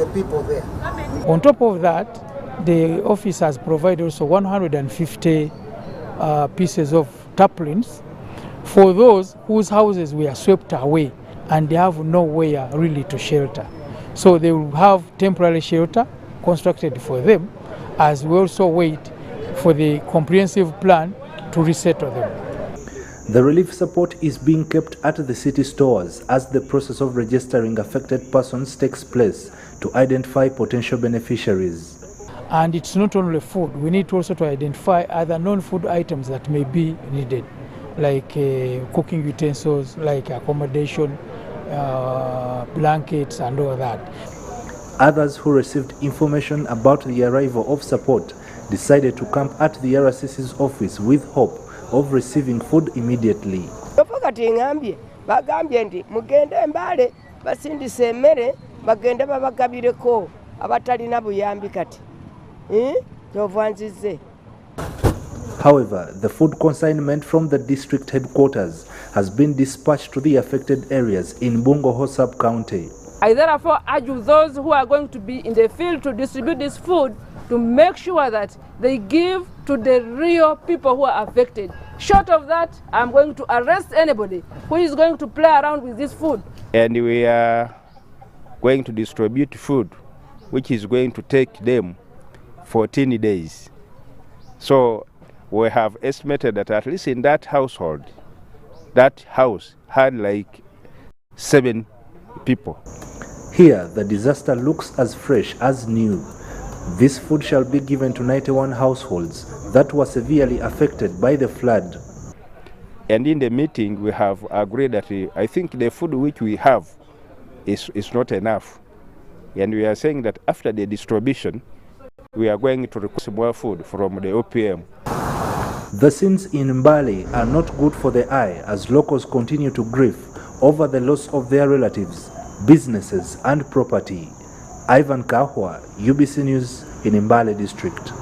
the people there. On top of that, the office has provided also 150 pieces of tarpaulins for those whose houses were swept away and they have nowhere really to shelter. So they will have temporary shelter constructed for them as we also wait for the comprehensive plan to resettle them. The relief support is being kept at the city stores as the process of registering affected persons takes place to identify potential beneficiaries. And it's not only food, we need also to identify other non-food items that may be needed, like cooking utensils, like accommodation, blankets and all that. Others who received information about the arrival of support decided to camp at the RCC's office with hope of receiving food immediately. However, the food consignment from the district headquarters has been dispatched to the affected areas in Bungoho sub-county. I therefore urge those who are going to be in the field to distribute this food to make sure that they give to the real people who are affected. Short of that, I'm going to arrest anybody who is going to play around with this food. And we are going to distribute food, which is going to take them 14 days. So we have estimated that at least in that household, that house had like 7 people. Here, the disaster looks as fresh as new. This food shall be given to 91 households that were severely affected by the flood. And in the meeting, we have agreed that I think the food which we have is not enough. And we are saying that after the distribution, we are going to request more food from the OPM. The scenes in Mbale are not good for the eye as locals continue to grieve over the loss of their relatives, businesses and property. Ivan Kahwa, UBC News in Mbale District.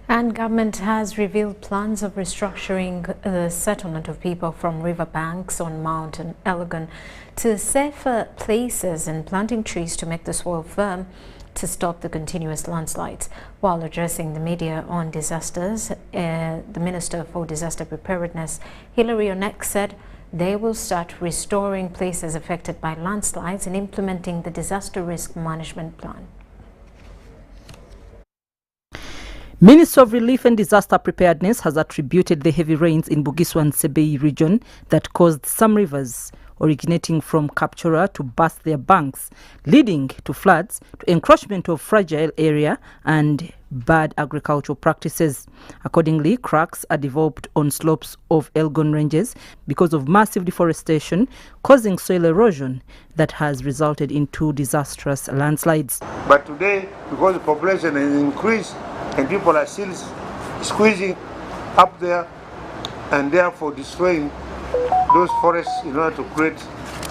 And government has revealed plans of restructuring the settlement of people from riverbanks on Mount Elgon to safer places and planting trees to make the soil firm to stop the continuous landslides. While addressing the media on disasters, the Minister for Disaster Preparedness, Hilary Onek, said they will start restoring places affected by landslides and implementing the disaster risk management plan. Minister of Relief and Disaster Preparedness has attributed the heavy rains in Bugiswa and Sebei region that caused some rivers originating from Kapchora to burst their banks, leading to floods, to encroachment of fragile area and bad agricultural practices. Accordingly, cracks are developed on slopes of Elgon ranges because of massive deforestation, causing soil erosion that has resulted in 2 disastrous landslides. But today, because the population has increased and people are still squeezing up there and therefore destroying those forests in order to create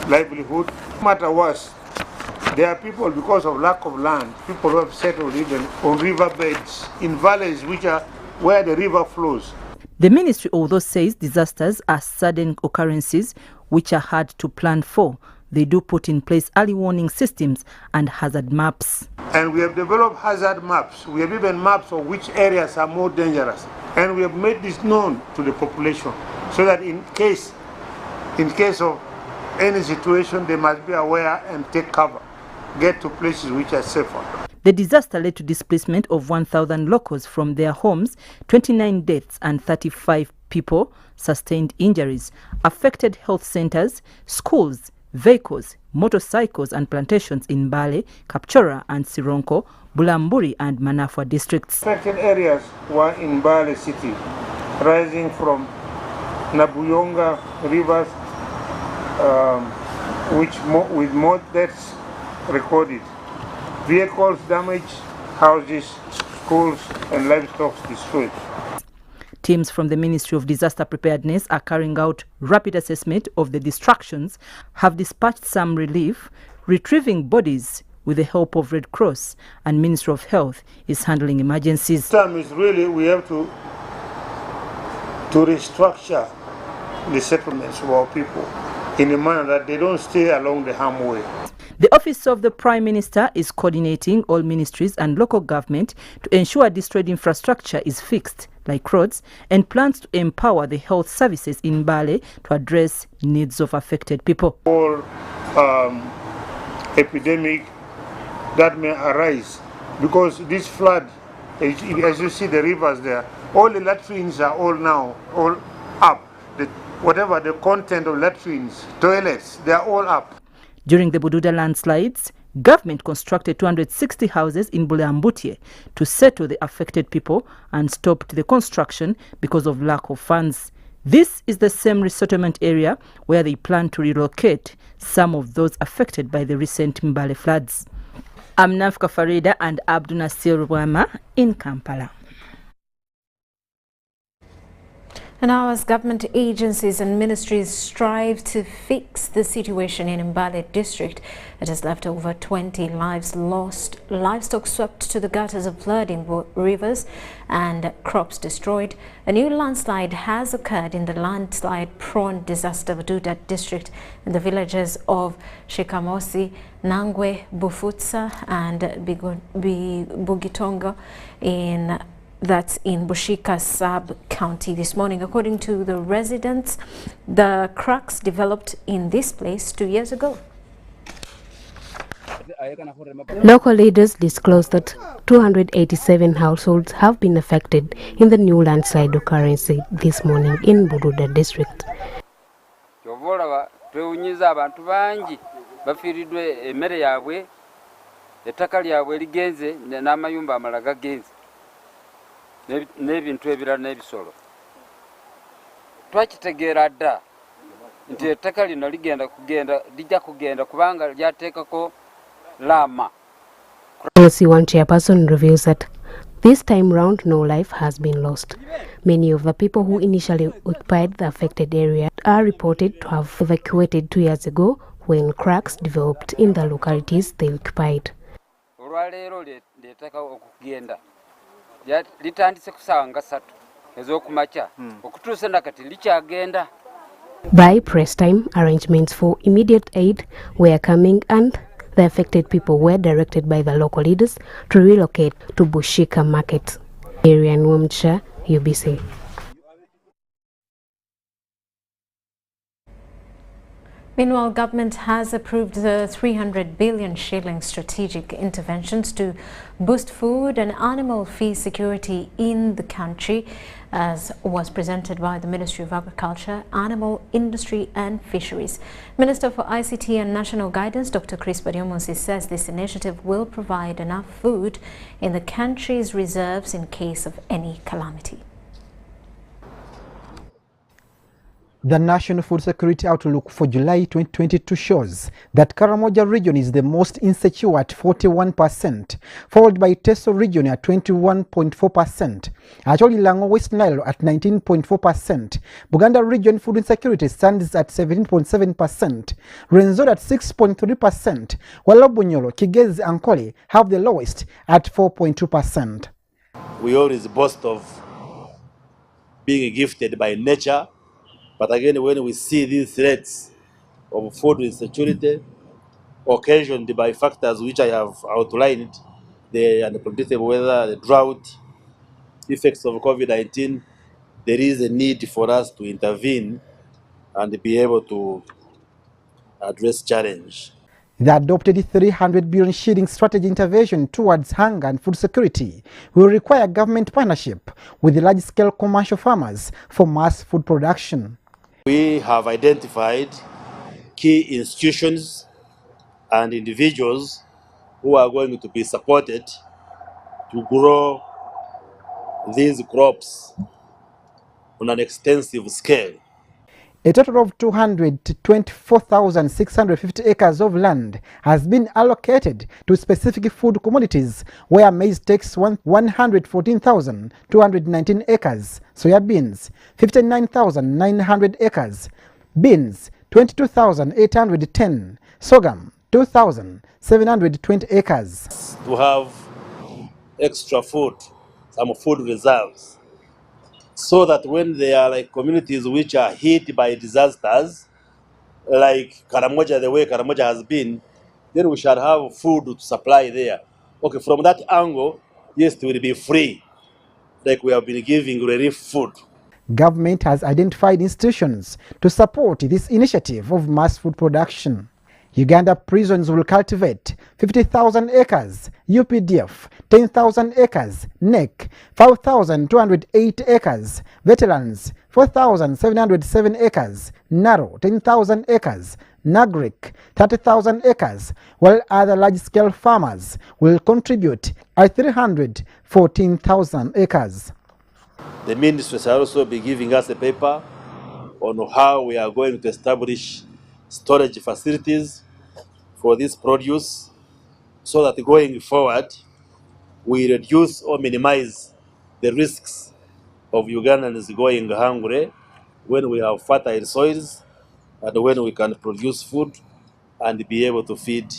livelihood. No matter what, there are people, because of lack of land, people who have settled even on riverbeds in valleys which are where the river flows. The ministry although says disasters are sudden occurrences which are hard to plan for. They do put in place early warning systems and hazard maps. And we have developed hazard maps. We have even maps of which areas are more dangerous. And we have made this known to the population so that in case of any situation, they must be aware and take cover, get to places which are safer. The disaster led to displacement of 1,000 locals from their homes, 29 deaths and 35 people sustained injuries, affected health centers, schools, vehicles, motorcycles and plantations in Mbale, Kapchora and Sironko, Bulamburi and Manafwa districts. Affected areas were in Mbale city, rising from Nabuyonga rivers, with more deaths recorded. Vehicles damaged, houses, schools and livestock destroyed. Teams from the Ministry of Disaster Preparedness are carrying out rapid assessment of the destructions, have dispatched some relief, retrieving bodies with the help of Red Cross, and Ministry of Health is handling emergencies. The time is really we have to restructure the settlements of our people in a manner that they don't stay along the harmway. The Office of the Prime Minister is coordinating all ministries and local government to ensure destroyed infrastructure is fixed, like roads, and plans to empower the health services in Mbale to address needs of affected people. All epidemic that may arise because this flood, as you see the rivers there, all the latrines are all up. Whatever the content of latrines, toilets, they are all up. During the Bududa landslides, government constructed 260 houses in Buleambutie to settle the affected people and stopped the construction because of lack of funds. This is the same resettlement area where they plan to relocate some of those affected by the recent Mbale floods. I'm Nafka Farida and Abdul Nasir Rwama in Kampala. And now, as government agencies and ministries strive to fix the situation in Mbale district, it has left over 20 lives lost, livestock swept to the gutters of flooding rivers and crops destroyed. A new landslide has occurred in the landslide-prone disaster Bududa district in the villages of Shikamosi, Nangwe, Bufutsa and Bugitongo that's in Bushika sub-county this morning. According to the residents, the cracks developed in this place 2 years ago. Local leaders disclosed that 287 households have been affected in the new landslide occurrence this morning in Bududa district. n'ebintu ebirala n'ebisolo twakitegeera dda nti ettaka lino lijja kugenda kubanga lyateekako lama. One chairperson reveals that this time round no life has been lost. Many of the people who initially occupied the affected area are reported to have evacuated 2 years ago when cracks developed in the localities they occupied. Olwaleero lyeteeka okugenda litandise ku ssaawa nga 3 ez'okumakya okutuusa nakati likyagenda. By press time, arrangements for immediate aid were coming and the affected people were directed by the local leaders to relocate to Bushika Market. Area in UBC. Meanwhile, government has approved the 300 billion shilling strategic interventions to boost food and animal feed security in the country, as was presented by the Ministry of Agriculture, Animal Industry and Fisheries. Minister for ICT and National Guidance, Dr. Rhodah Ngonzi, says this initiative will provide enough food in the country's reserves in case of any calamity. The National Food Security Outlook for July 2022 shows that Karamoja region is the most insecure at 41%, followed by Teso region at 21.4%, Acholi Lango West Nile at 19.4%, Buganda region food insecurity stands at 17.7%, Rwenzori at 6.3%, while Bunyoro, Kigezi and Kole have the lowest at 4.2%. We always boast of being gifted by nature. But again, when we see these threats of food insecurity occasioned by factors which I have outlined, the unpredictable weather, the drought, effects of COVID-19, there is a need for us to intervene and be able to address challenge. The adopted 300 billion shilling strategy intervention towards hunger and food security will require government partnership with large-scale commercial farmers for mass food production. We have identified key institutions and individuals who are going to be supported to grow these crops on an extensive scale. A total of 224,650 acres of land has been allocated to specific food commodities, where maize takes 114,219 acres, soya beans 59,900 acres, beans 22,810, sorghum 2,720 acres. To have extra food, some food reserves, so that when there are like communities which are hit by disasters, like Karamoja, the way Karamoja has been, then we shall have food to supply there. Okay, from that angle, yes, it will be free, like we have been giving relief food. Government has identified institutions to support this initiative of mass food production. Uganda prisons will cultivate 50,000 acres, UPDF 10,000 acres, NEC 5,208 acres, veterans 4,707 acres, NARO 10,000 acres, NAGRIC 30,000 acres, while other large-scale farmers will contribute at 314,000 acres. The ministry shall also be giving us a paper on how we are going to establish storage facilities for this produce, so that going forward, we reduce or minimize the risks of Ugandans going hungry when we have fertile soils and when we can produce food and be able to feed.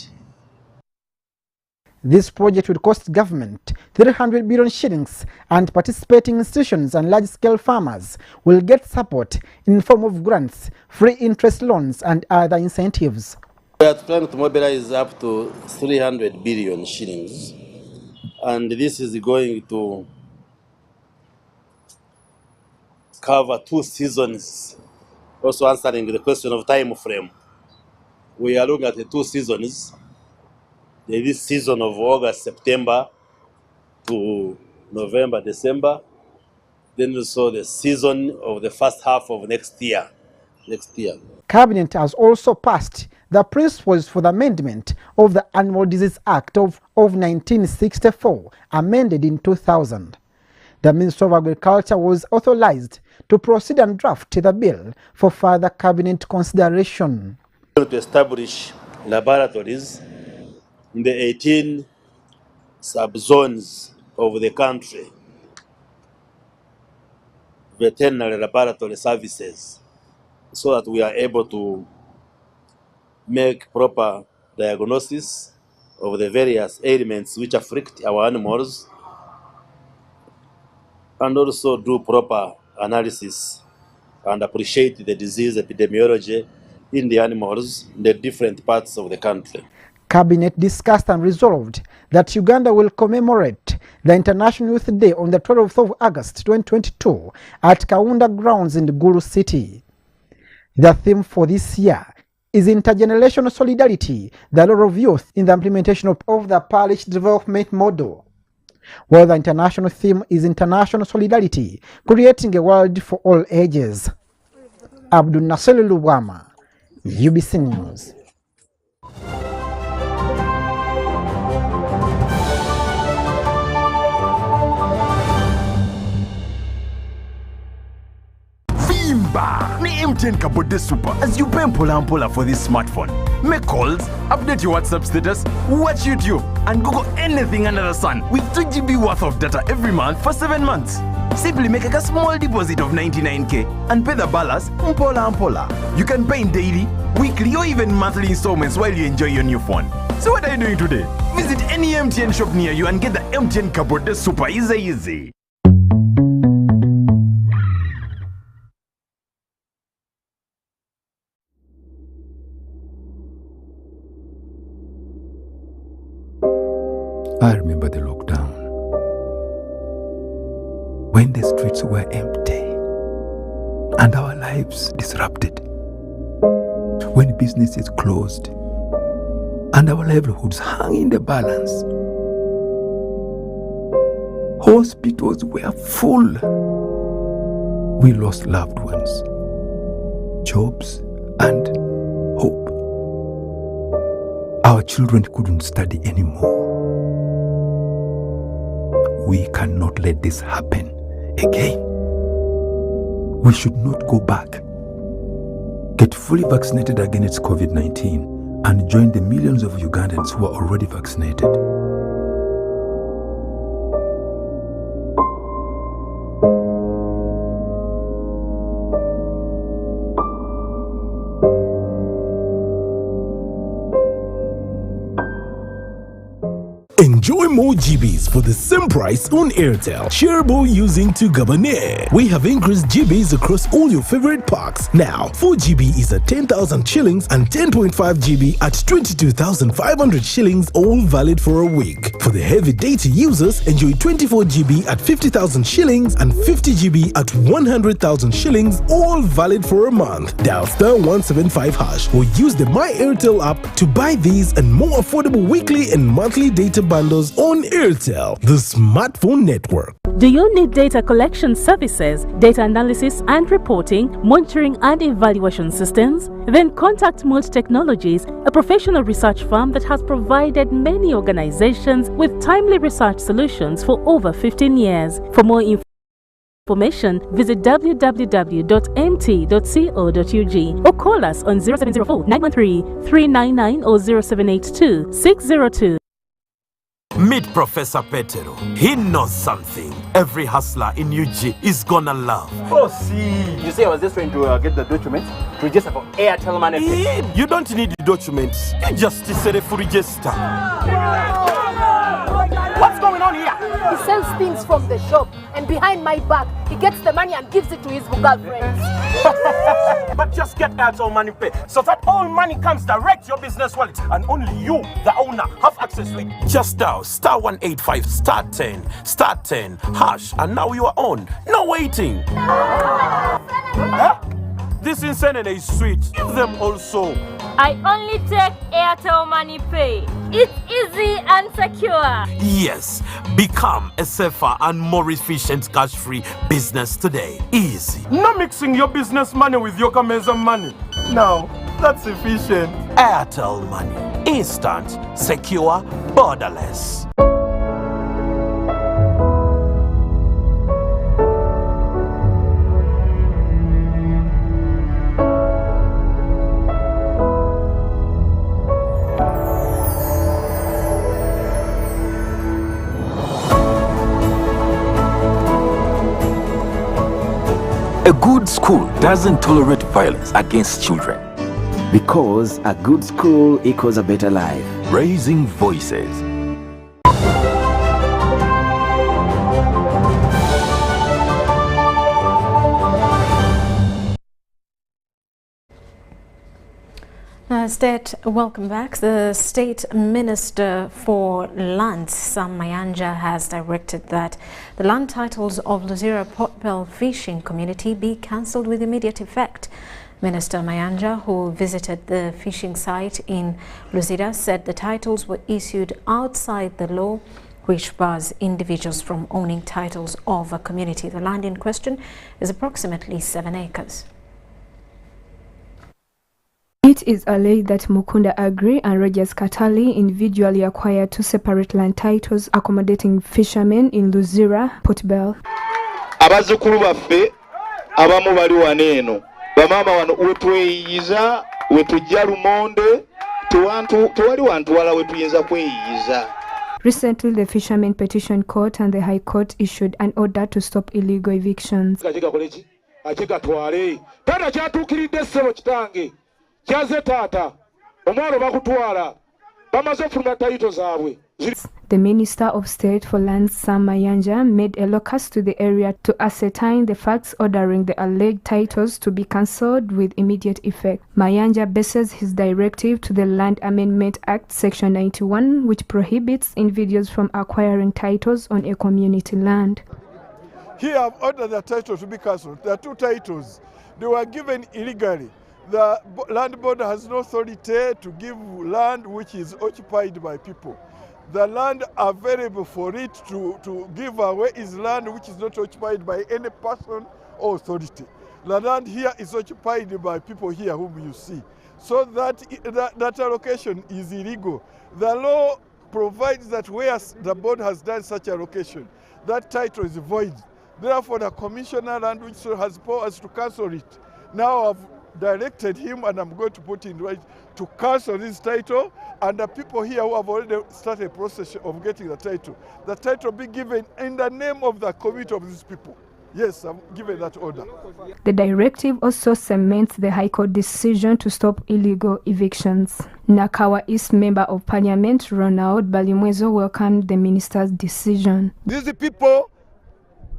This project will cost government 300 billion shillings, and participating institutions and large-scale farmers will get support in the form of grants, free interest loans and other incentives. We are trying to mobilize up to 300 billion shillings, and this is going to cover 2 seasons, also answering the question of time frame. We are looking at the 2 seasons, this season of August, September to November, December, then also the season of the first half of next year. Cabinet has also passed the principles for the amendment of the Animal Disease Act of 1964, amended in 2000. The Minister of Agriculture was authorized to proceed and draft the bill for further cabinet consideration. To establish laboratories in the 18 subzones of the country, veterinary laboratory services, so that we are able to make proper diagnosis of the various ailments which afflict our animals, and also do proper analysis and appreciate the disease epidemiology in the animals in the different parts of the country. Cabinet discussed and resolved that Uganda will commemorate the International Youth Day on the 12th of August 2022 at Kaunda Grounds in Gulu City. The theme for this year is intergenerational solidarity, the role of youth in the implementation of the parish development model, while the international theme is international solidarity, creating a world for all ages. Abdul Nasser Luwama, UBC News. Ni MTN Kabode Super as you pay mpola for this smartphone. Make calls, update your WhatsApp status, watch YouTube, and Google anything under the sun with 2 GB worth of data every month for 7 months. Simply make a small deposit of 99k and pay the balance mpola. You can pay in daily, weekly, or even monthly installments while you enjoy your new phone. So what are you doing today? Visit any MTN shop near you and get the MTN Kabode Super easy. I remember the lockdown, when the streets were empty and our lives disrupted, when businesses closed and our livelihoods hung in the balance. Hospitals were full. We lost loved ones, jobs, and hope. Our children couldn't study anymore. We cannot let this happen again. We should not go back. Get fully vaccinated against COVID-19 and join the millions of Ugandans who are already vaccinated. Enjoy more GBs for the same price on Airtel. Shareable using to Gabonais. We have increased GBs across all your favorite packs. Now, 4 GB is at 10,000 shillings and 10.5 GB at 22,500 shillings, all valid for a week. For the heavy data users, enjoy 24 GB at 50,000 shillings and 50 GB at 100,000 shillings, all valid for a month. Dial *175# or use the My Airtel app to buy these and more affordable weekly and monthly data bundles on Airtel, the smartphone network. Do you need data collection services, data analysis and reporting, monitoring and evaluation systems? Then contact Multi Technologies, a professional research firm that has provided many organizations with timely research solutions for over 15 years. For more information, visit www.mt.co.ug or call us on 0704 913 399 or 0782 602. Meet Professor Petero. He knows something every hustler in UG is gonna love. Oh, see. You say I was just trying to get the documents to register for Airtel Money. You don't need the documents. You just say for register. What's going on here? He sells things from the shop, and behind my back, he gets the money and gives it to his girlfriends. But just get Airtel Money Pay so that all money comes direct to your business wallet and only you, the owner, have access to it. Just dial *185 *10 # and now you are on. No waiting. Huh? This insanity is sweet. Give them also. I only take Airtel Money Pay. It's easy and secure. Yes, become a safer and more efficient cash-free business today. Easy. Not mixing your business money with your Kameza money. No, that's efficient. Airtel Money. Instant, secure, borderless. A good school doesn't tolerate violence against children. Because a good school equals a better life. Raising voices. Welcome back. The State Minister for Lands, Sam Mayanja, has directed that the land titles of Luzira Port Bell fishing community be cancelled with immediate effect. Minister Mayanja, who visited the fishing site in Luzira, said the titles were issued outside the law, which bars individuals from owning titles of a community. The land in question is approximately 7 acres. It is alleged that Mukunda Agri and Rogers Katali individually acquired 2 separate land titles accommodating fishermen in Luzira, Port Bell. Abazukulu baffe abamu bali waneeno bamama wano wetweyiyiza wetujja lumonde tewali wantu wala wetuyinza kweyiyiza. Recently, the Fishermen Petition Court and the High Court issued an order to stop illegal evictions. The Minister of State for Lands, Sam Mayanja, made a locus to the area to ascertain the facts, ordering the alleged titles to be cancelled with immediate effect. Mayanja bases his directive to the Land Amendment Act, Section 91, which prohibits individuals from acquiring titles on a community land. Here I've ordered the title to be cancelled. There are 2 titles. They were given illegally. The land board has no authority to give land which is occupied by people. The land available for it to give away is land which is not occupied by any person or authority. The land here is occupied by people here whom you see. So that allocation is illegal. The law provides that where the board has done such allocation, that title is void. Therefore, the commissioner land which has power to cancel it. Now I've directed him, and I'm going to put in right to cancel this title, and the people here who have already started a process of getting the title be given in the name of the community of these people. Yes, I'm given that order. The directive also cements the High Court decision to stop illegal evictions. Nakawa East Member of Parliament Ronald Balimwezo welcomed the minister's decision. These people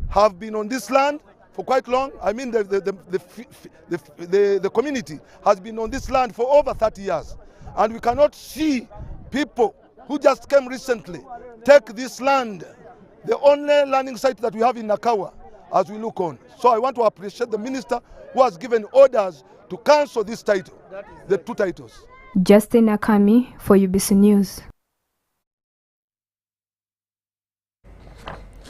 have been on this land for quite long. I mean, the community has been on this land for over 30 years. And we cannot see people who just came recently take this land, the only landing site that we have in Nakawa, as we look on. So I want to appreciate the minister who has given orders to cancel this title, the 2 titles. Justin Akami for UBC News.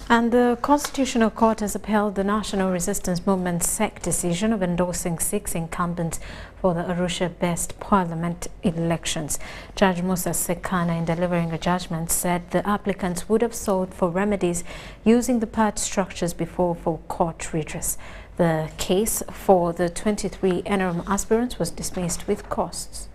And the Constitutional Court has upheld the National Resistance Movement SEC decision of endorsing 6 incumbents for the Arusha-based parliament elections. Judge Musa Sekana, in delivering a judgment, said the applicants would have sought for remedies using the party structures before for court redress. The case for the 23 interim aspirants was dismissed with costs.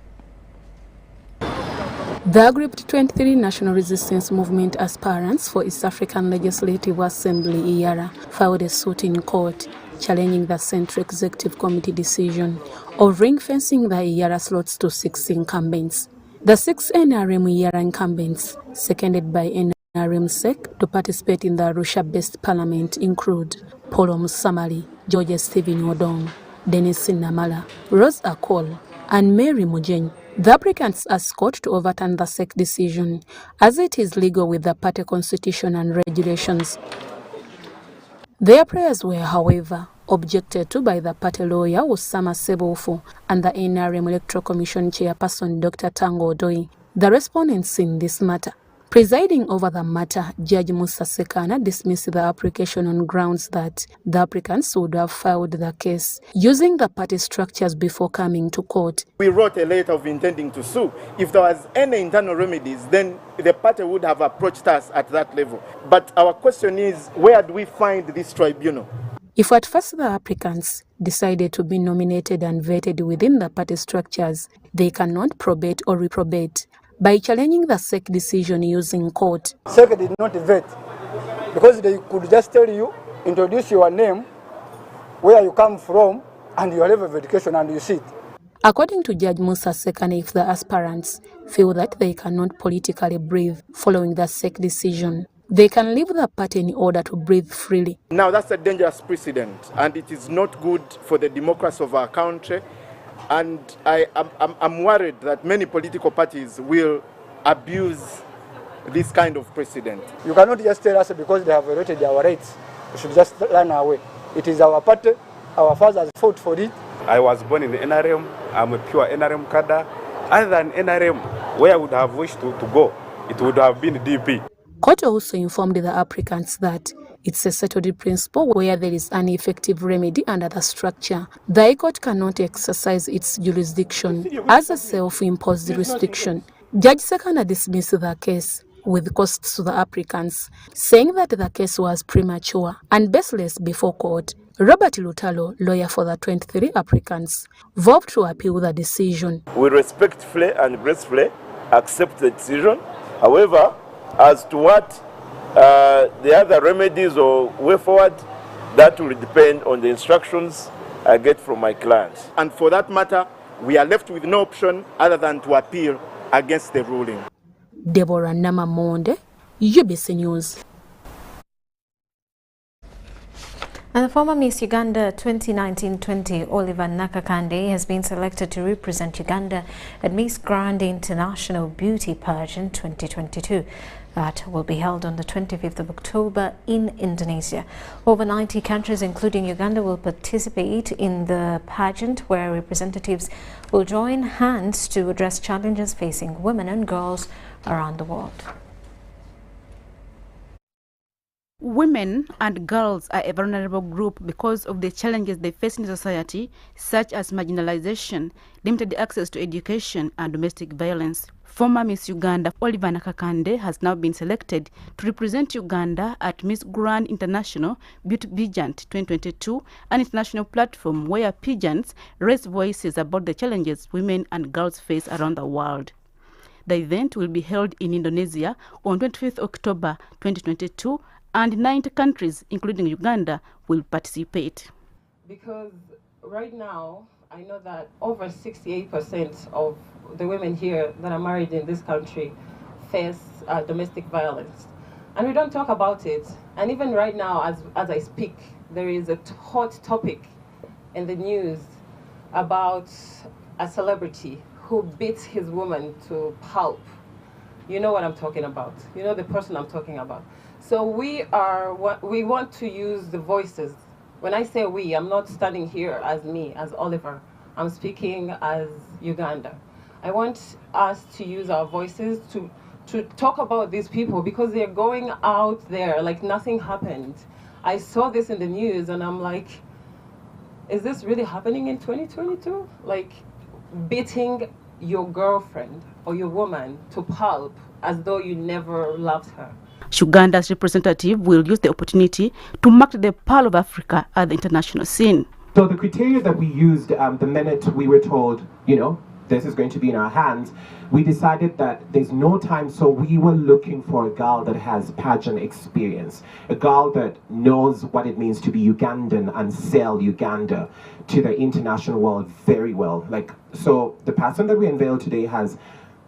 The aggrieved 23 National Resistance Movement aspirants for East African Legislative Assembly (IARA) filed a suit in court challenging the Central Executive Committee decision of ring-fencing the IARA slots to 6 incumbents. The 6 NRM IARA incumbents, seconded by NRM SEC to participate in the Arusha-based parliament, include Paul Musamali, George Stephen Odong, Dennis Namala, Rose Akol, and Mary Mujeny. The applicants asked court to overturn the SEC decision as it is legal with the party constitution and regulations. Their prayers were, however, objected to by the party lawyer Osama Sebofo and the NRM Electoral Commission chairperson Dr. Tango Odoi, the respondents in this matter. Presiding over the matter, Judge Musa Sekana dismissed the application on grounds that the applicants would have filed the case using the party structures before coming to court. We wrote a letter of intending to sue. If there was any internal remedies, then the party would have approached us at that level. But our question is, where do we find this tribunal? If at first the applicants decided to be nominated and vetted within the party structures, they cannot probate or reprobate by challenging the SEC decision using court. SEC did not vet because they could just tell you, introduce your name, where you come from, and your level of education, and you sit. According to Judge Musa Sekana, if the aspirants feel that they cannot politically breathe following the SEC decision, they can leave the party in order to breathe freely. Now that's a dangerous precedent, and it is not good for the democracy of our country. And I'm worried that many political parties will abuse this kind of precedent. You cannot just tell us because they have violated our rights, we should just run away. It is our party, our fathers fought for it. I was born in the NRM, I'm a pure NRM cadre. Other than NRM, where I would have wished to go, it would have been DP. Court also informed the applicants that it's a settled principle where there is an effective remedy under the structure. The High Court cannot exercise its jurisdiction as a self-imposed restriction. Judge Sekana dismissed the case with costs to the applicants, saying that the case was premature and baseless before court. Robert Lutalo, lawyer for the 23 applicants, vowed to appeal the decision. We respectfully and gracefully accept the decision. However, as to what the other remedies or way forward, that will depend on the instructions I get from my clients. And for that matter, we are left with no option other than to appeal against the ruling. Deborah Namamonde, UBC News. And the former Miss Uganda 2019-20 Oliver Nakakande has been selected to represent Uganda at Miss Grand International Beauty Pageant 2022. That will be held on the 25th of October in Indonesia. Over 90 countries, including Uganda, will participate in the pageant, where representatives will join hands to address challenges facing women and girls around the world. Women and girls are a vulnerable group because of the challenges they face in society, such as marginalization, limited access to education, and domestic violence. Former Miss Uganda Oliver Nakakande has now been selected to represent Uganda at Miss Grand International Beauty Pageant 2022, an international platform where pageants raise voices about the challenges women and girls face around the world. The event will be held in Indonesia on 25th October 2022 and 90 countries, including Uganda, will participate. Because right now, I know that over 68% of the women here that are married in this country face domestic violence. And we don't talk about it. And even right now, as I speak, there is a hot topic in the news about a celebrity who beats his woman to pulp. You know what I'm talking about. You know the person I'm talking about. So we want to use the voices. When I say we, I'm not standing here as me, as Oliver. I'm speaking as Uganda. I want us to use our voices to talk about these people because they're going out there like nothing happened. I saw this in the news and I'm like, is this really happening in 2022? Like beating your girlfriend or your woman to pulp as though you never loved her. Uganda's representative will use the opportunity to mark the Pearl of Africa at the international scene. So the criteria that we used the minute we were told, this is going to be in our hands, we decided that there's no time, so we were looking for a girl that has pageant experience, a girl that knows what it means to be Ugandan and sell Uganda to the international world very well. So the person that we unveiled today has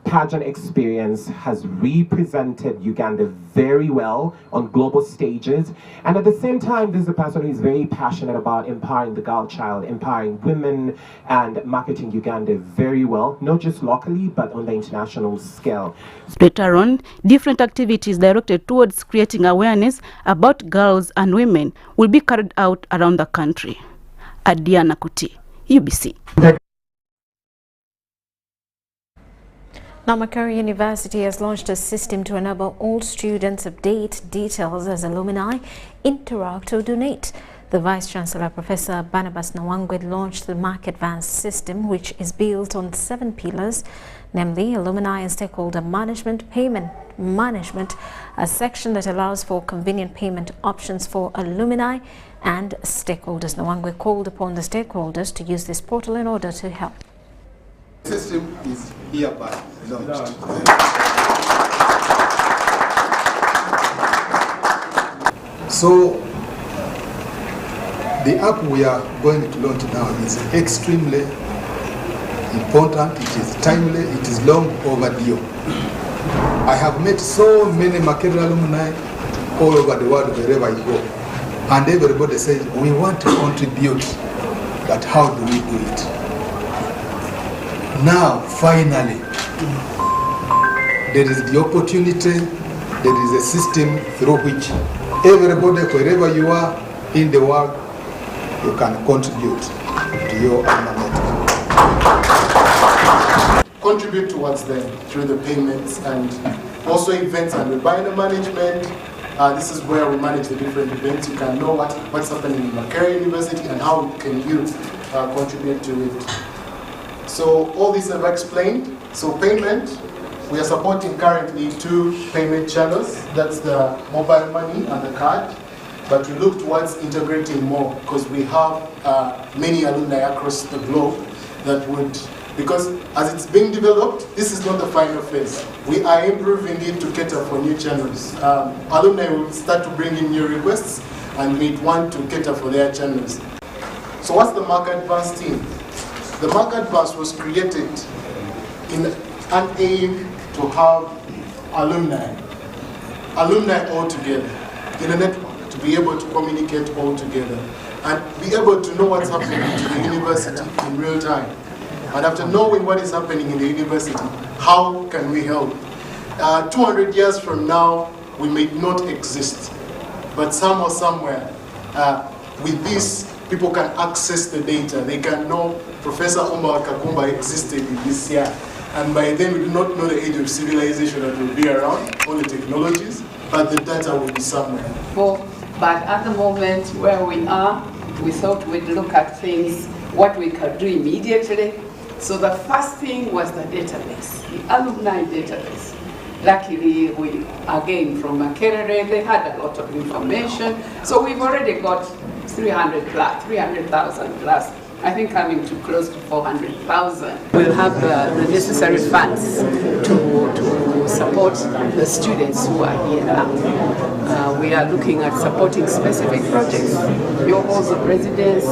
pageant experience, has represented Uganda very well on global stages, and at the same time this is a person who is very passionate about empowering the girl child, empowering women, and marketing Uganda very well, not just locally but on the international scale. Later on, different activities directed towards creating awareness about girls and women will be carried out around the country. Adiana Kuti, UBC. Now, Macquarie University has launched a system to enable all students update details as alumni interact or donate. The Vice-Chancellor, Professor Barnabas Nawangwe, launched the Mark Advance system, which is built on 7 pillars, namely alumni and stakeholder management, payment management, a section that allows for convenient payment options for alumni and stakeholders. Nawangwe called upon the stakeholders to use this portal in order to help. The system is hereby launched. So the app we are going to launch now is extremely important, it is timely, it is long overdue. I have met so many Macquarie alumni all over the world wherever I go, and everybody says we want to contribute, but how do we do it? Now, finally, there is the opportunity, there is a system through which everybody, wherever you are in the world, you can contribute to your alma mater. Contribute towards them through the payments and also events and webinar management. This is where we manage the different events. You can know what's happening in Macquarie University and how can you contribute to it. So all this I've explained. So payment, we are supporting currently 2 payment channels. That's the mobile money and the card. But we look towards integrating more because we have many alumni across the globe that would, because as it's being developed, this is not the final phase. We are improving it to cater for new channels. Alumni will start to bring in new requests and we want to cater for their channels. So what's the Mark Advance team? The Mark Advance was created in an aim to have alumni all together in a network, to be able to communicate all together and be able to know what's happening to the university in real time. And after knowing what is happening in the university, how can we help? 200 years from now, we may not exist, but somehow, somewhere, with this, people can access the data. They can know Professor Omar Kakumba existed in this year. And by then, we do not know the age of civilization that will be around, all the technologies, but the data will be somewhere. But at the moment where we are, we thought we'd look at things, what we could do immediately. So the first thing was the database, the alumni database. Luckily, we, again, from Macquarie, they had a lot of information. So we've already got 300,000 plus, I think coming to close to 400,000. We'll have the necessary funds to support the students who are here now. We are looking at supporting specific projects, your halls of residence.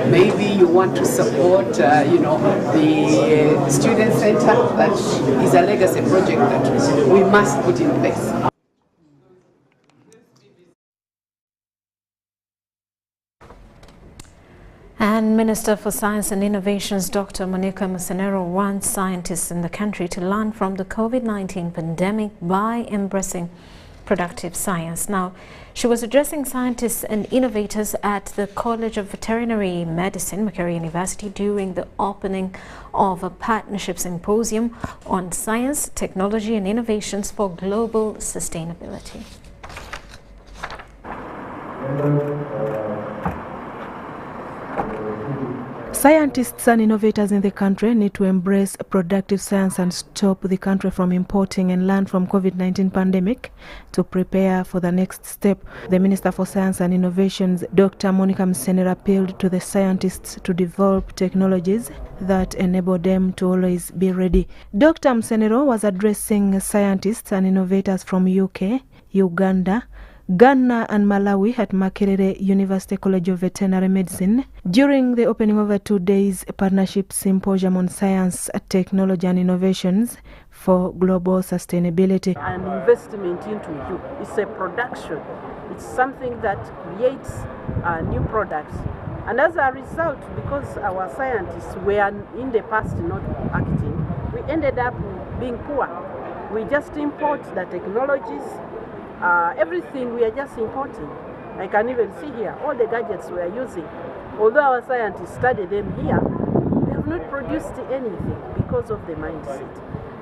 Maybe you want to support, the student center. That is a legacy project that we must put in place. And Minister for Science and Innovations, Dr. Monica Musenero, wants scientists in the country to learn from the COVID-19 pandemic by embracing productive science. Now, she was addressing scientists and innovators at the College of Veterinary Medicine, Makerere University, during the opening of a partnership symposium on science, technology and innovations for global sustainability. Scientists and innovators in the country need to embrace productive science and stop the country from importing and learn from COVID-19 pandemic to prepare for the next step. The Minister for Science and Innovations, Dr. Monica Musenero, appealed to the scientists to develop technologies that enable them to always be ready. Dr. Musenero was addressing scientists and innovators from UK, Uganda, Ghana and Malawi at Makerere University College of Veterinary Medicine during the opening of a 2 days partnership symposium on science, technology and innovations for global sustainability. An investment into you. It's a production. It's something that creates new products. And as a result, because our scientists were in the past not acting, we ended up being poor. We just import the technologies. Everything we are just importing. I can even see here all the gadgets we are using. Although our scientists study them here, we have not produced anything because of the mindset.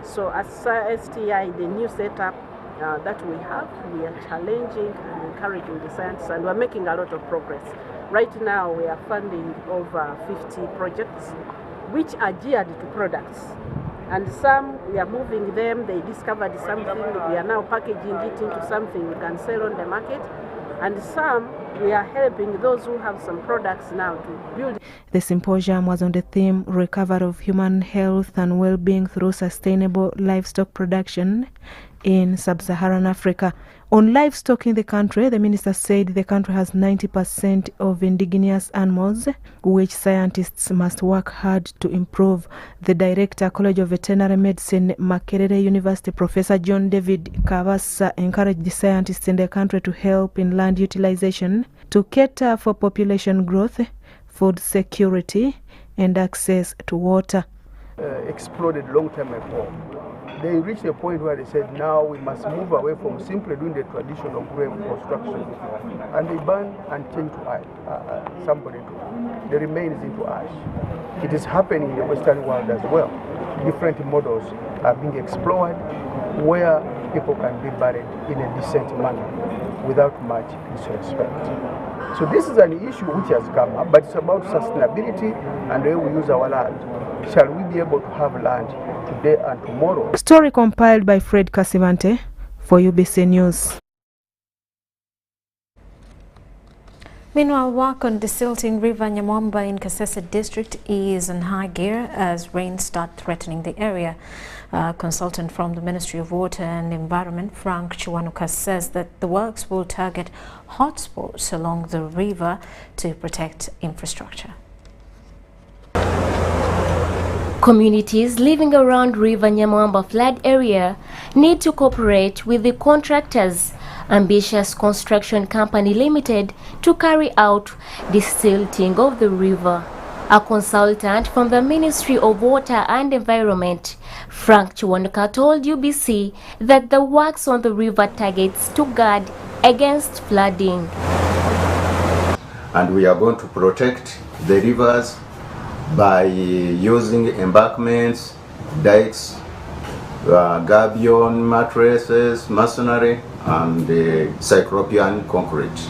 So as STI, the new setup that we have, we are challenging and encouraging the scientists, and we're making a lot of progress. Right now we are funding over 50 projects which are geared to products. And some, we are moving them, they discovered something, we are now packaging it into something we can sell on the market. And some, we are helping those who have some products now to build. The symposium was on the theme Recovery of Human Health and Well-being through Sustainable Livestock Production in Sub-Saharan Africa. On livestock in the country, the minister said the country has 90% of indigenous animals, which scientists must work hard to improve. The director, College of Veterinary Medicine, Makerere University, Professor John David Kavasa, encouraged the scientists in the country to help in land utilization to cater for population growth, food security, and access to water. Exploded long time ago. They reached a point where they said, now we must move away from simply doing the traditional grave construction. And they burn and change to ash, the remains into ash. It is happening in the Western world as well. Different models are being explored where people can be buried in a decent manner without much disrespect. So this is an issue which has come up, but it's about sustainability and the way we use our land. Shall we be able to have land today and tomorrow? Story compiled by Fred Kasivante for UBC News. Meanwhile, work on desilting River Nyama in Kasese district is in high gear as rains start threatening the area. A consultant from the Ministry of Water and Environment, Frank Chiwanuka, says that the works will target hotspots along the river to protect infrastructure. Communities living around River Nyama flood area need to cooperate with the contractors, Ambitious Construction Company Limited, to carry out the silting of the river. A consultant from the Ministry of Water and Environment, Frank Chiwanuka, told UBC that the works on the river targets to guard against flooding. And we are going to protect the rivers by using embankments, dikes, gabion mattresses, masonry, and cyclopean concrete.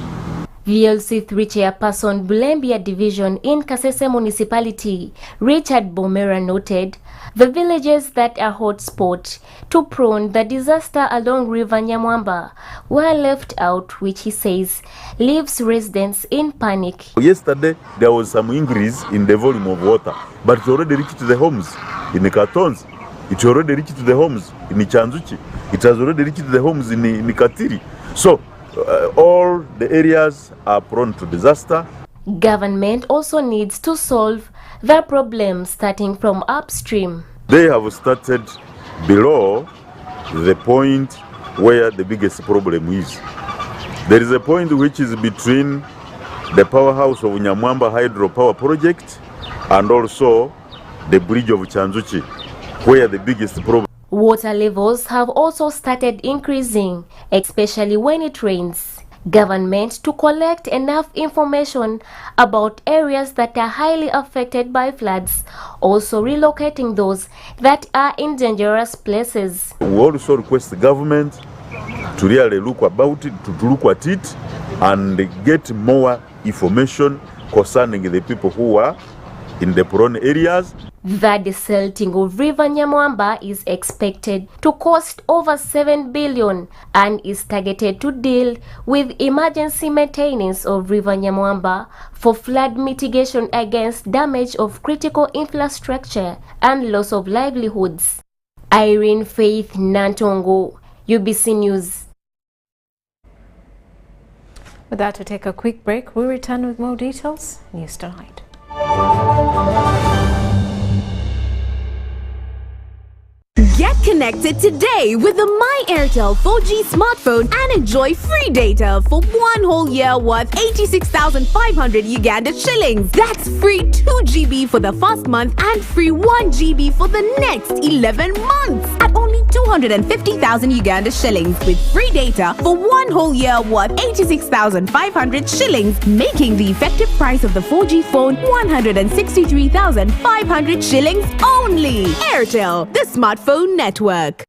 VLC 3 chairperson Bulembia Division in Kasese Municipality, Richard Bomera, noted the villages that are hotspot to prone the disaster along River Nyamwamba were left out, which he says leaves residents in panic. Yesterday there was some increase in the volume of water, but it already reached the homes in the cartons. It already reached the homes in Chanzuchi. It has already reached the homes in Katiri. So all the areas are prone to disaster. Government also needs to solve the problem starting from upstream. They have started below the point where the biggest problem is. There is a point which is between the powerhouse of Nyamwamba hydropower project and also the bridge of Chanzuchi, where the biggest problem. Water levels have also started increasing, especially when it rains. Government to collect enough information about areas that are highly affected by floods, also relocating those that are in dangerous places. We also request the government to really look about it, to look at it and get more information concerning the people who are in the prone areas. The desilting of River Nyamwamba is expected to cost over 7 billion and is targeted to deal with emergency maintenance of River Nyamwamba for flood mitigation against damage of critical infrastructure and loss of livelihoods. Irene Faith Nantongo, UBC News. With that, we take a quick break. We'll return with more details. News Tonight. Get connected today with the My Airtel 4G smartphone and enjoy free data for 1 whole year worth 86,500 Uganda shillings. That's free 2 GB for the first month and free 1 GB for the next 11 months at only 250,000 Uganda shillings with free data for 1 whole year worth 86,500 shillings, making the effective price of the 4G phone 163,500 shillings only. Airtel, the smartphone network.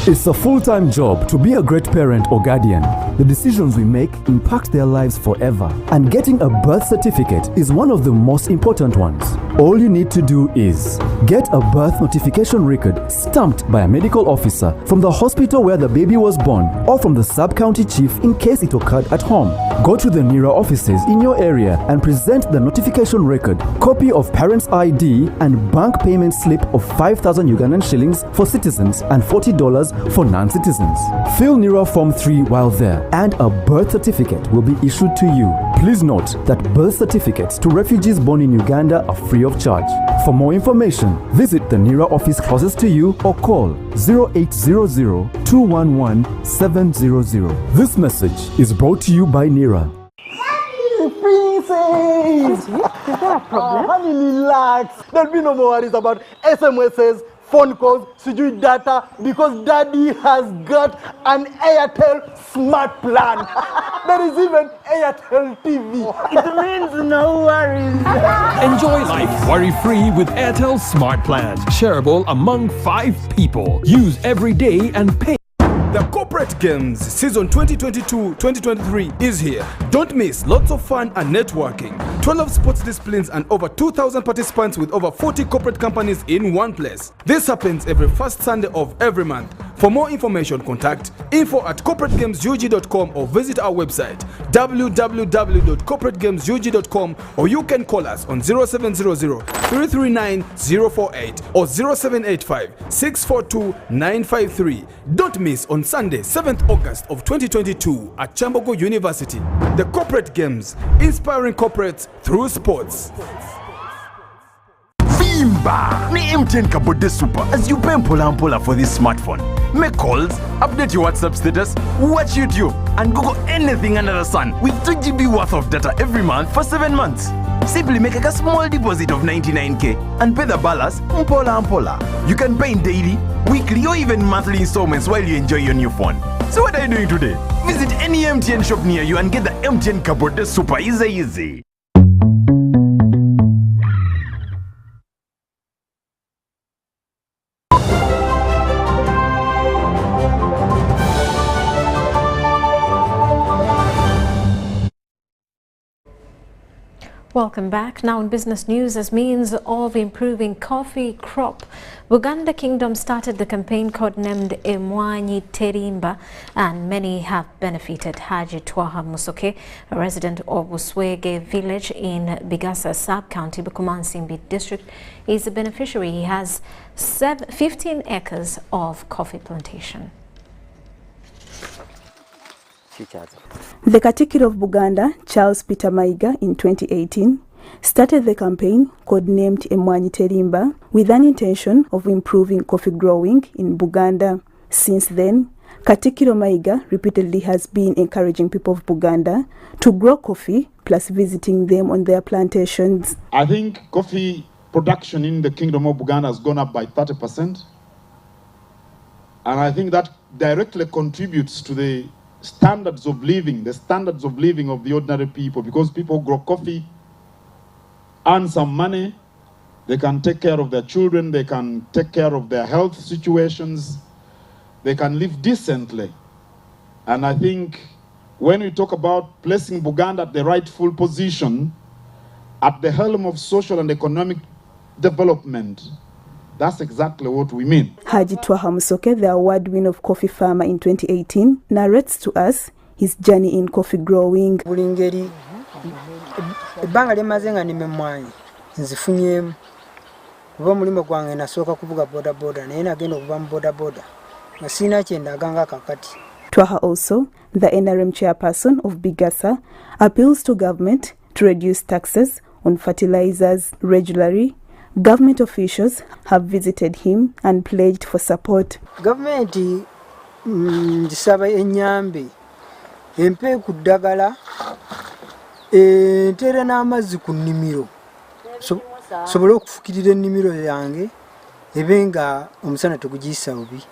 It's a full-time job to be a great parent or guardian. The decisions we make impact their lives forever, and getting a birth certificate is one of the most important ones. All you need to do is get a birth notification record stamped by a medical officer from the hospital where the baby was born or from the sub-county chief in case it occurred at home. Go to the NERA offices in your area and present the notification record, copy of parent's ID and bank payment slip of 5,000 Ugandan shillings for citizens and $40 for non-citizens. Fill NERA Form 3 while there, and a birth certificate will be issued to you. Please note that birth certificates to refugees born in Uganda are free of charge. For more information, visit the NERA office closest to you or call 0800-211-700. This message is brought to you by NERA. Princess! Is there a problem? Honey, relax. There'll be no more worries about SMSs, phone calls, sijui data, because daddy has got an Airtel smart plan. There is even Airtel TV. It means no worries. Enjoy life worry-free with Airtel Smart Plans, shareable among 5 people. Use every day and pay. The Corporate Games season 2022-2023 is here. Don't miss lots of fun and networking. 12 sports disciplines and over 2,000 participants with over 40 corporate companies in one place. This happens every first Sunday of every month. For more information, contact info@corporategamesug.com or visit our website www.corporategamesug.com, or you can call us on 0700-339-048 or 0785-642-953. Don't miss on Sunday, 7th August of 2022 at Chambogo University. The Corporate Games, inspiring corporates through sports. Vimba! Ni MTN Kabode Super as you pay mpola for this smartphone. Make calls, update your WhatsApp status, watch YouTube, and Google anything under the sun with 2 GB worth of data every month for 7 months. Simply make a small deposit of 99k and pay the balance mpola. You can pay in daily, weekly, or even monthly installments while you enjoy your new phone. So what are you doing today? Visit any MTN shop near you and get the MTN Kabode Super easy. Welcome back. Now in business news, as means of improving coffee crop, Uganda Kingdom started the campaign codenamed Emwanyi Terimba, and many have benefited. Haji Twaha Musoke, a resident of Buswege village in Bigasa sub-county, Bukumansimbi district, is a beneficiary. He has 15 acres of coffee plantation. The Katikkiro of Buganda, Charles Peter Mayiga, in 2018, started the campaign codenamed Emwanyi Terimba with an intention of improving coffee growing in Buganda. Since then, Katikkiro Mayiga repeatedly has been encouraging people of Buganda to grow coffee, plus visiting them on their plantations. I think coffee production in the Kingdom of Buganda has gone up by 30%. And I think that directly contributes to the standards of living of the ordinary people, because people grow coffee, earn some money, they can take care of their children, they can take care of their health situations, they can live decently. And I think when we talk about placing Buganda at the rightful position, at the helm of social and economic development, that's exactly what we mean. Haji Twaha Musoke, the award winner of coffee farmer in 2018, narrates to us his journey in coffee growing. Bulingeri ebanga lyemazenga nimemwanyi nzifunyemu kuba mulimo gwange nasooka kuvuga boda naye nagenda okuva mu boda nga sina kyendaganga kakati. Twaha also, the NRM chairperson of Bigasa, appeals to government to reduce taxes on fertilizers regularly. Government officials have visited him and pledged for support. Government gisaba enyambe empe ku ddagala entere n'amazzi ku nnimiro sobole okufukirira ennimiro yange ebenga omusana tegugiyisa bubi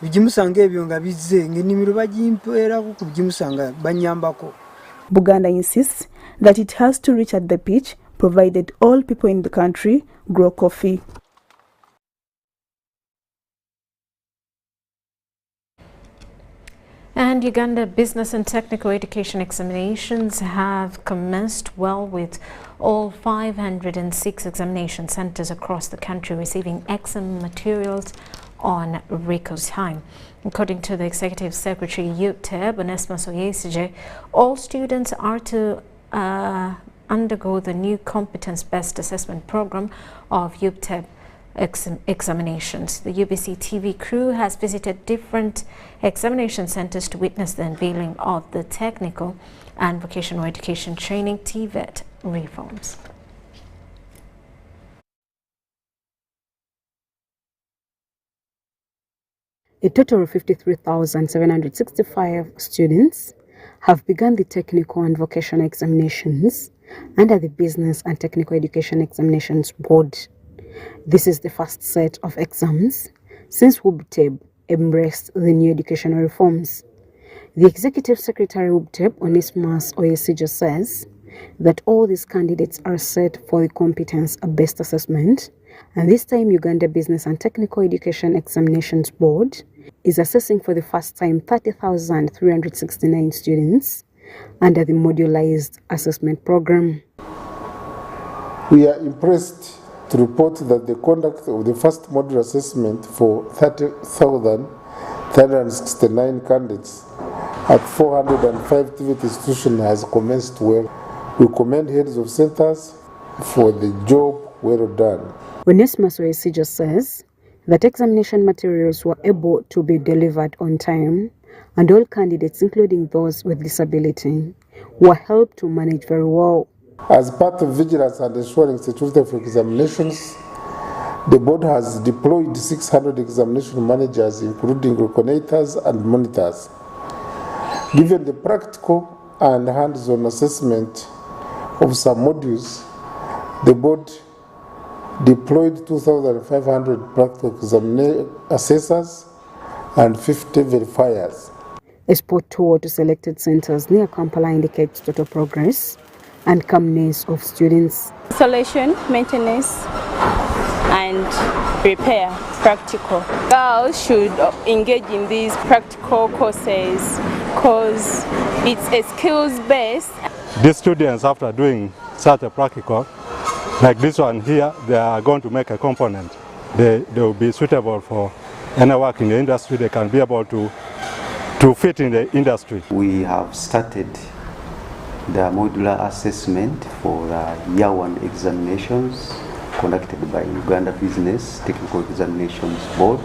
bigimusanga ebyo nga bizze ng'ennimiro bagimpeerako ku bigimusanga banyambako. Buganda insists that it has to reach at the pitch provided all people in the country grow coffee. And Uganda Business and Technical Education examinations have commenced well, with all 506 examination centers across the country receiving exam materials on record time. According to the Executive Secretary UTEB, Onesmus Oyesije, all students are to undergo the new competence-based assessment program of UTEB examinations. The UBC TV crew has visited different examination centers to witness the unveiling of the technical and vocational education training TVET reforms. A total of 53,765 students have begun the technical and vocational examinations under the Business and Technical Education Examinations Board. This is the first set of exams since UBTEB embraced the new educational reforms. The Executive Secretary UBTEB, Onesmus Oyesije, says that all these candidates are set for the competence-based assessment, and this time Uganda Business and Technical Education Examinations Board is assessing for the first time 30,369 students under the modularized assessment program. We are impressed to report that the conduct of the first module assessment for 30,369 candidates at 405 TVET institutions has commenced well. We commend heads of centers for the job well done. Onesmus Oyesije says that examination materials were able to be delivered on time, and all candidates, including those with disability, were helped to manage very well. As part of vigilance and ensuring security for examinations, the board has deployed 600 examination managers, including coordinators and monitors. Given the practical and hands-on assessment of some modules, the board deployed 2,500 practical assessors and 50 verifiers. A spot tour to selected centers near Kampala indicates total progress and calmness of students. Installation, maintenance, and repair, practical. Girls should engage in these practical courses because it's a skills-based. These students, after doing such a practical, like this one here, they are going to make a component. They will be suitable for any work in the industry. They can be able to fit in the industry. We have started the modular assessment for the year one examinations conducted by Uganda Business Technical Examinations Board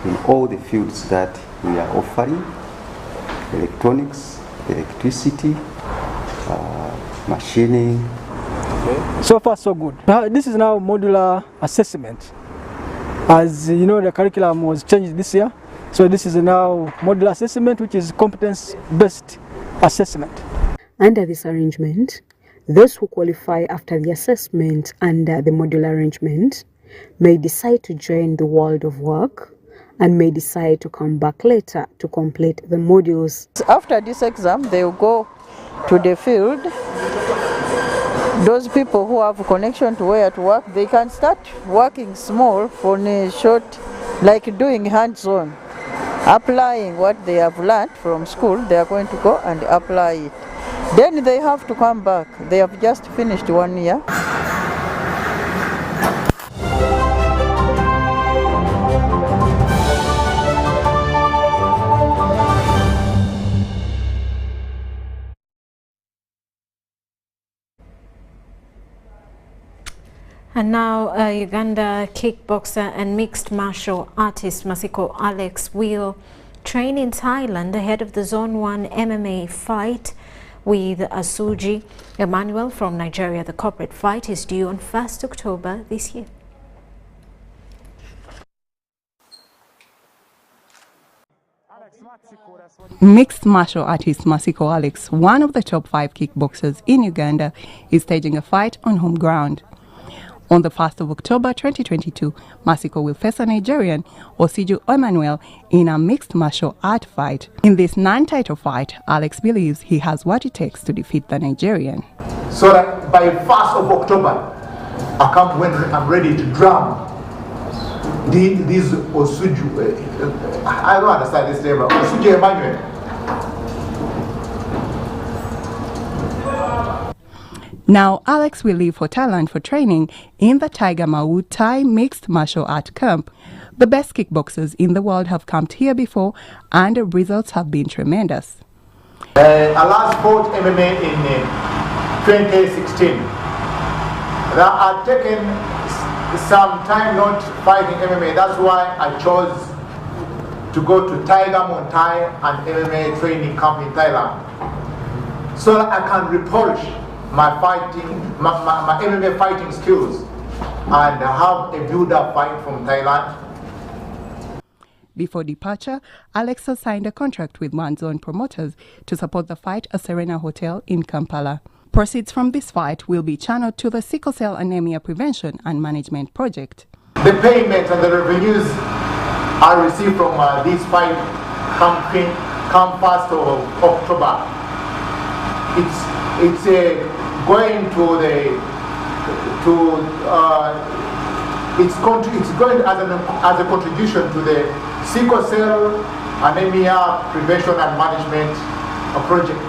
in all the fields that we are offering: electronics, electricity, machining. Okay. So far so good. This is now modular assessment. As you know, the curriculum was changed this year. So this is now modular assessment, which is competence-based assessment. Under this arrangement, those who qualify after the assessment under the modular arrangement may decide to join the world of work and may decide to come back later to complete the modules. After this exam, they will go to the field. Those people who have connection to where to work, they can start working small for a short, like doing hands-on, applying what they have learned from school. They are going to go and apply it. Then they have to come back. They have just finished 1 year. And now Uganda kickboxer and mixed martial artist Masiko Alex will train in Thailand ahead of the Zone 1 MMA fight with Asuji Emmanuel from Nigeria. The corporate fight is due on 1st October this year. Mixed martial artist Masiko Alex, one of the top 5 kickboxers in Uganda, is staging a fight on home ground. On the 1st of October 2022, Masiko will face a Nigerian, Osiju Emmanuel, in a mixed martial art fight. In this non-title fight, Alex believes he has what it takes to defeat the Nigerian. So that by 1st of October, I come when I'm ready to drum these Osiju, I don't understand this name, Osiju Emmanuel. Now, Alex will leave for Thailand for training in the Tiger Mau Thai Mixed Martial Art Camp. The best kickboxers in the world have camped here before, and the results have been tremendous. I last fought MMA in 2016. I've taken some time not fighting MMA. That's why I chose to go to Tiger Mau Thai and MMA training camp in Thailand, so that I can repolish my MMA fighting skills and have a build-up fight from Thailand. Before departure, Alex has signed a contract with One's Own promoters to support the fight at Serena Hotel in Kampala. Proceeds from this fight will be channeled to the Sickle Cell Anemia Prevention and Management Project. The payments and the revenues I received from this fight come 1st of October. It's going to it's going as a contribution to the Sickle Cell Anemia Prevention and Management Project,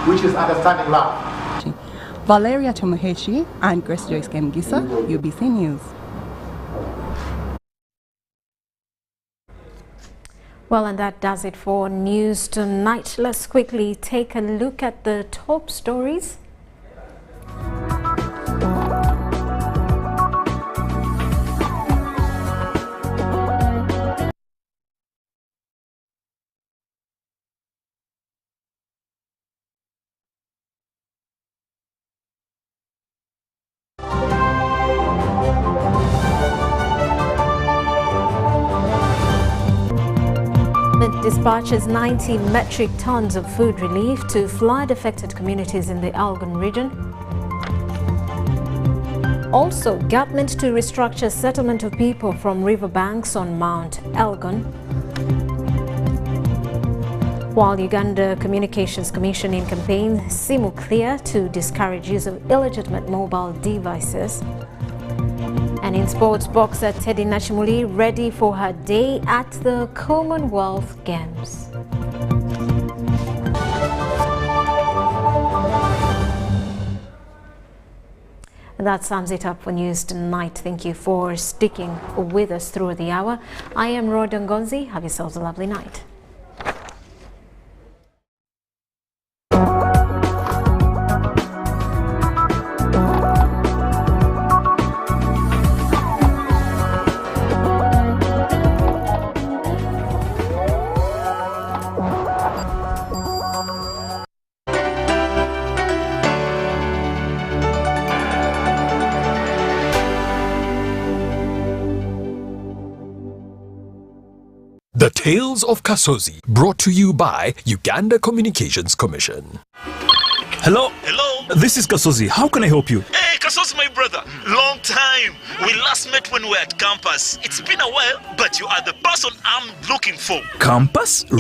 which is Understanding Love. Valeria Tomoheshi and Grace Joyce Kemgisa, UBC News. Well, and that does it for news tonight. Let's quickly take a look at the top stories. Dispatches 90 metric tons of food relief to flood-affected communities in the Elgon region. Also, government to restructure settlement of people from riverbanks on Mount Elgon. While Uganda Communications Commission in campaign, Simu clear to discourage use of illegitimate mobile devices. And in sports, boxer Teddy Nachimuli ready for her day at the Commonwealth Games. And that sums it up for news tonight. Thank you for sticking with us through the hour. I am Rhodah Ngonzi. Have yourselves a lovely night. The Tales of Kasozi, brought to you by Uganda Communications Commission. Hello? Hello? This is Kasozi. How can I help you? Hey, Kasozi, my brother. Long time. We last met when we were at campus. It's been a while, but you are the person I'm looking for. Campus?